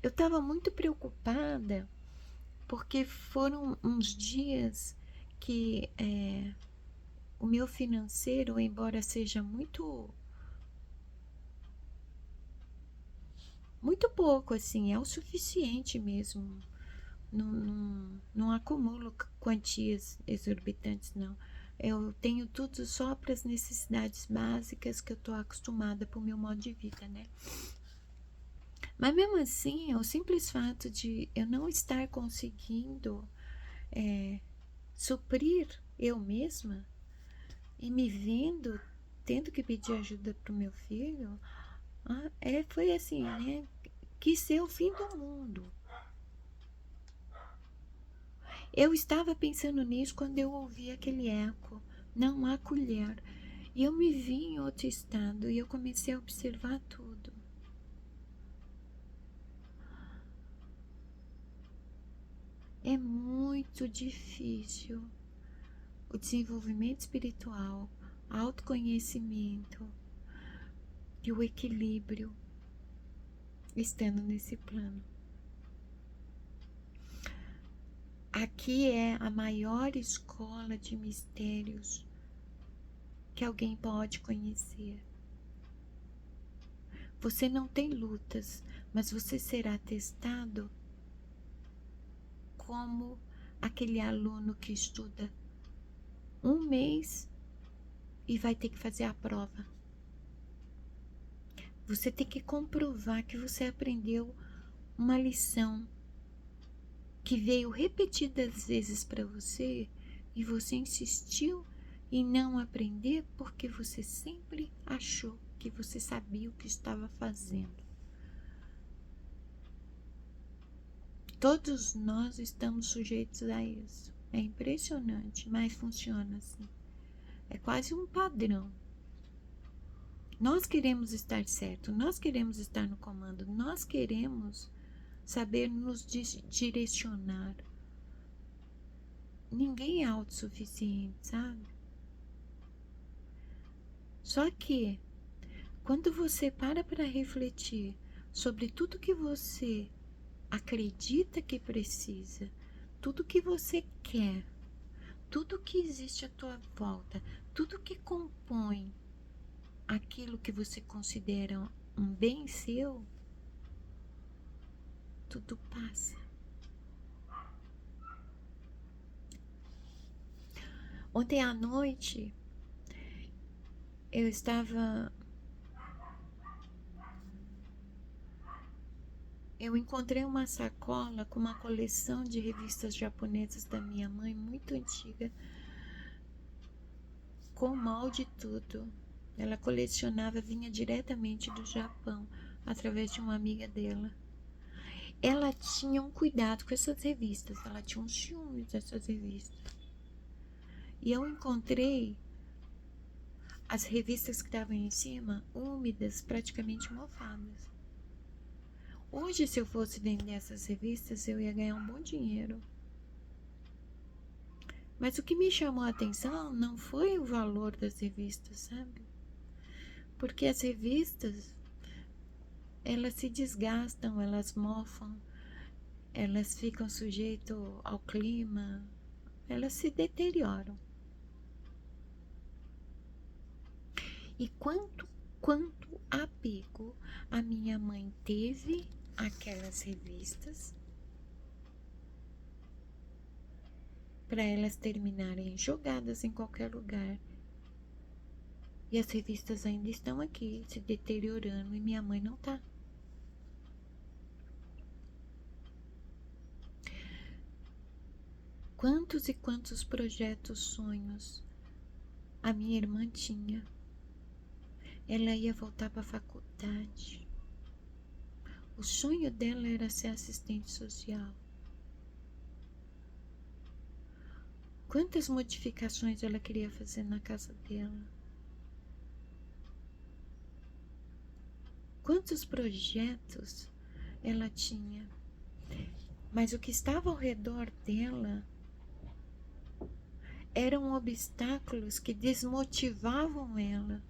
Eu estava muito preocupada porque foram uns dias que o meu financeiro, embora seja muito pouco, assim, é o suficiente mesmo. Não acumulo quantias exorbitantes, não. Eu tenho tudo só para as necessidades básicas que eu estou acostumada para o meu modo de vida, né? Mas mesmo assim, o simples fato de eu não estar conseguindo suprir eu mesma e me vendo tendo que pedir ajuda para o meu filho, foi assim, né? Quis ser o fim do mundo. Eu estava pensando nisso quando eu ouvi aquele eco, não há colher. E eu me vi em outro estado e eu comecei a observar tudo. É muito difícil o desenvolvimento espiritual, autoconhecimento e o equilíbrio estando nesse plano. Aqui é a maior escola de mistérios que alguém pode conhecer. Você não tem lutas, mas você será testado como aquele aluno que estuda um mês e vai ter que fazer a prova. Você tem que comprovar que você aprendeu uma lição que veio repetidas vezes para você e você insistiu em não aprender porque você sempre achou que você sabia o que estava fazendo. Todos nós estamos sujeitos a isso. É impressionante, mas funciona assim. É quase um padrão. Nós queremos estar certo, nós queremos estar no comando, nós queremos saber nos direcionar. Ninguém é autossuficiente, sabe? Só que quando você para refletir sobre tudo que você acredita que precisa, tudo que você quer, tudo que existe à tua volta, tudo que compõe aquilo que você considera um bem seu, tudo passa. Ontem à noite eu encontrei uma sacola com uma coleção de revistas japonesas da minha mãe, muito antiga, com molde e tudo. Ela colecionava, vinha diretamente do Japão, através de uma amiga dela. Ela tinha um cuidado com essas revistas, ela tinha um ciúme dessas revistas. E eu encontrei as revistas que estavam em cima, úmidas, praticamente mofadas. Hoje, se eu fosse vender essas revistas, eu ia ganhar um bom dinheiro. Mas o que me chamou a atenção não foi o valor das revistas, sabe? Porque as revistas, elas se desgastam, elas mofam, elas ficam sujeitas ao clima, elas se deterioram. E quanto apego a minha mãe teve àquelas revistas para elas terminarem jogadas em qualquer lugar. E as revistas ainda estão aqui, se deteriorando, e minha mãe não tá. Quantos e quantos projetos, sonhos a minha irmã tinha. Ela ia voltar para a faculdade. O sonho dela era ser assistente social. Quantas modificações ela queria fazer na casa dela. quantos projetos ela tinha. Mas o que estava ao redor dela eram obstáculos que desmotivavam ela.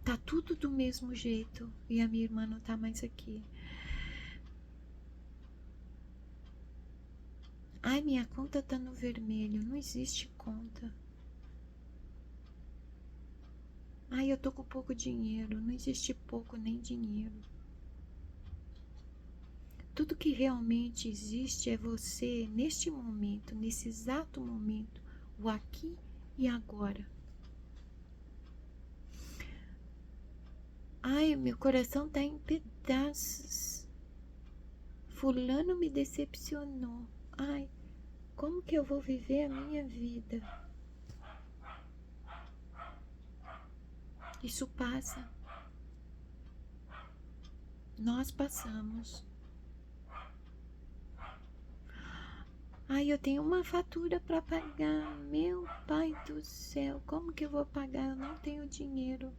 Tá tudo do mesmo jeito e a minha irmã não tá mais aqui. Ai, minha conta tá no vermelho. Não existe conta. Ai, eu tô com pouco dinheiro. Não existe pouco nem dinheiro. Tudo que realmente existe é você neste momento, nesse exato momento, o aqui e agora. Ai, meu coração tá em pedaços. Fulano me decepcionou. Ai, como que eu vou viver a minha vida? Isso passa. Nós passamos. Ai, eu tenho uma fatura para pagar. Meu pai do céu, como que eu vou pagar? Eu não tenho dinheiro.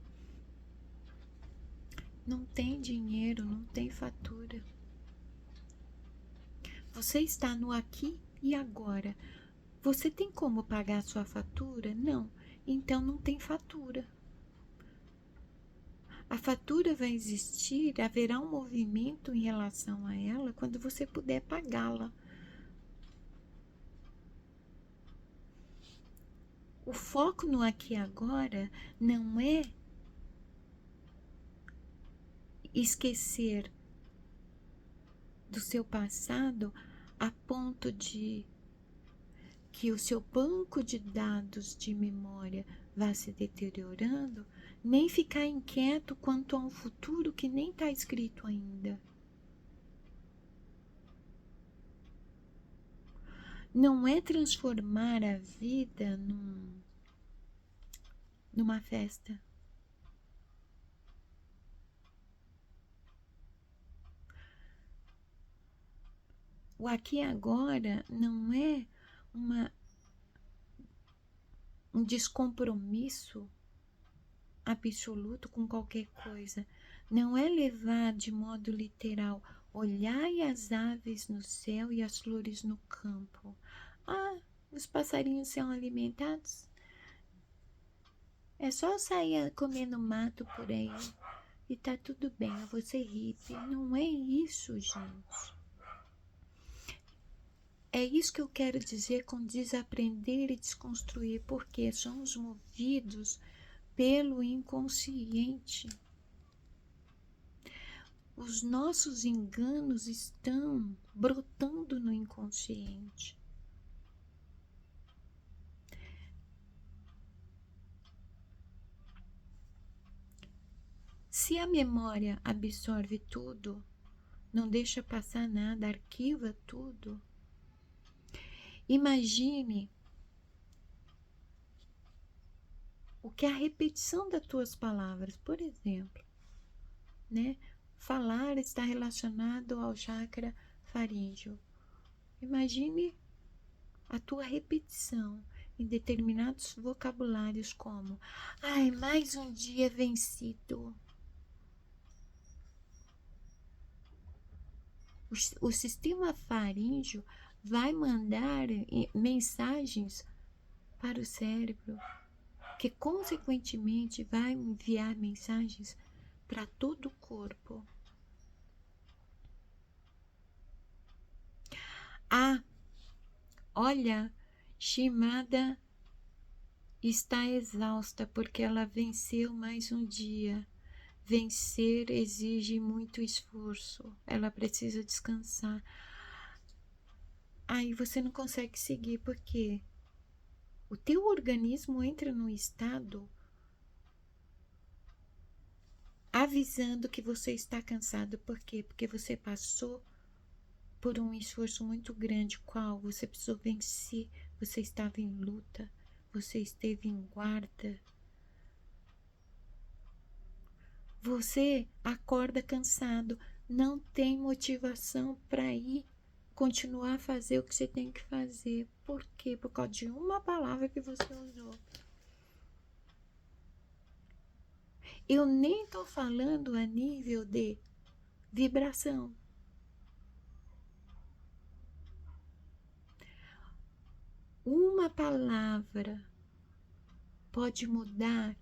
Não tem dinheiro, não tem fatura. Você está no aqui e agora. Você tem como pagar a sua fatura? Não. Então não tem fatura. A fatura vai existir, haverá um movimento em relação a ela quando você puder pagá-la. O foco no aqui e agora não é esquecer do seu passado a ponto de que o seu banco de dados de memória vá se deteriorando, nem ficar inquieto quanto a um futuro que nem está escrito ainda. Não é transformar a vida numa festa. O aqui e agora não é um descompromisso absoluto com qualquer coisa. Não é levar de modo literal, olhai as aves no céu e as flores no campo. Ah, os passarinhos são alimentados? É só sair comendo mato por aí e tá tudo bem, eu vou ser hippie. Não é isso, gente. É isso que eu quero dizer com desaprender e desconstruir, porque somos movidos pelo inconsciente. Os nossos enganos estão brotando no inconsciente. Se a memória absorve tudo, não deixa passar nada, arquiva tudo. Imagine o que a repetição das tuas palavras, por exemplo, né? Falar está relacionado ao chakra faríngeo. Imagine a tua repetição em determinados vocabulários como: ai, mais um dia vencido. O sistema faríngeo vai mandar mensagens para o cérebro, que consequentemente vai enviar mensagens para todo o corpo. Ah, olha, Shimada está exausta porque ela venceu mais um dia. Vencer exige muito esforço. Ela precisa descansar. Aí você não consegue seguir porque o teu organismo entra num estado avisando que você está cansado. Por quê? Porque você passou por um esforço muito grande. Qual? Você precisou vencer. Você estava em luta. Você esteve em guarda. Você acorda cansado. Não tem motivação para ir continuar a fazer o que você tem que fazer. Por quê? Por causa de uma palavra que você usou. Eu nem tô falando a nível de vibração. Uma palavra pode mudar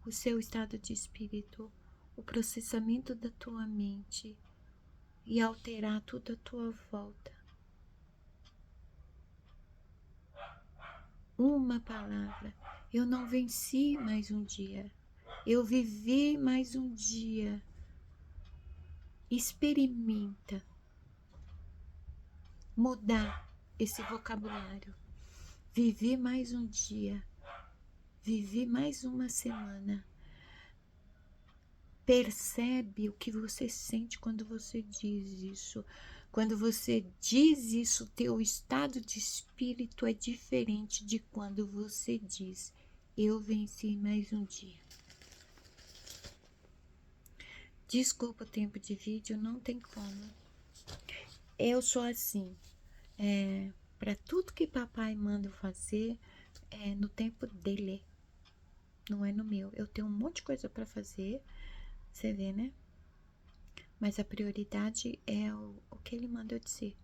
o seu estado de espírito, o processamento da tua mente e alterar tudo à tua volta. Uma palavra. Eu não venci mais um dia. Eu vivi mais um dia. Experimenta mudar esse vocabulário. Vivi mais um dia. Vivi mais uma semana. Percebe o que você sente quando você diz isso. Quando você diz isso, teu estado de espírito é diferente de quando você diz: eu venci mais um dia. Desculpa o tempo de vídeo, não tem como. Eu sou assim. Para tudo que papai manda eu fazer, é no tempo dele, não é no meu. Eu tenho um monte de coisa para fazer, você vê, né? Mas a prioridade é o que ele manda eu dizer.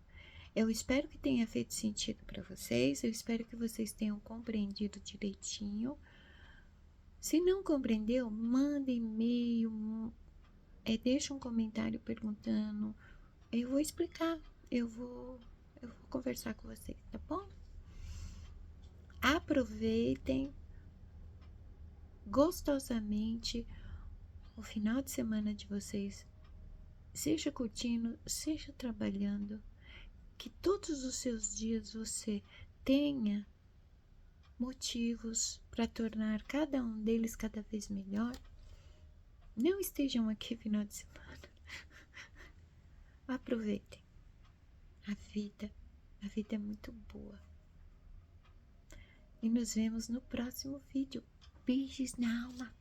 Eu espero que tenha feito sentido para vocês, eu espero que vocês tenham compreendido direitinho. Se não compreendeu, manda e-mail, deixa um comentário perguntando. Eu vou explicar, eu vou conversar com vocês, tá bom? Aproveitem gostosamente o final de semana de vocês, seja curtindo, seja trabalhando, que todos os seus dias você tenha motivos para tornar cada um deles cada vez melhor. Não estejam aqui final de semana. Aproveitem a vida é muito boa. E nos vemos no próximo vídeo. Beijos na alma.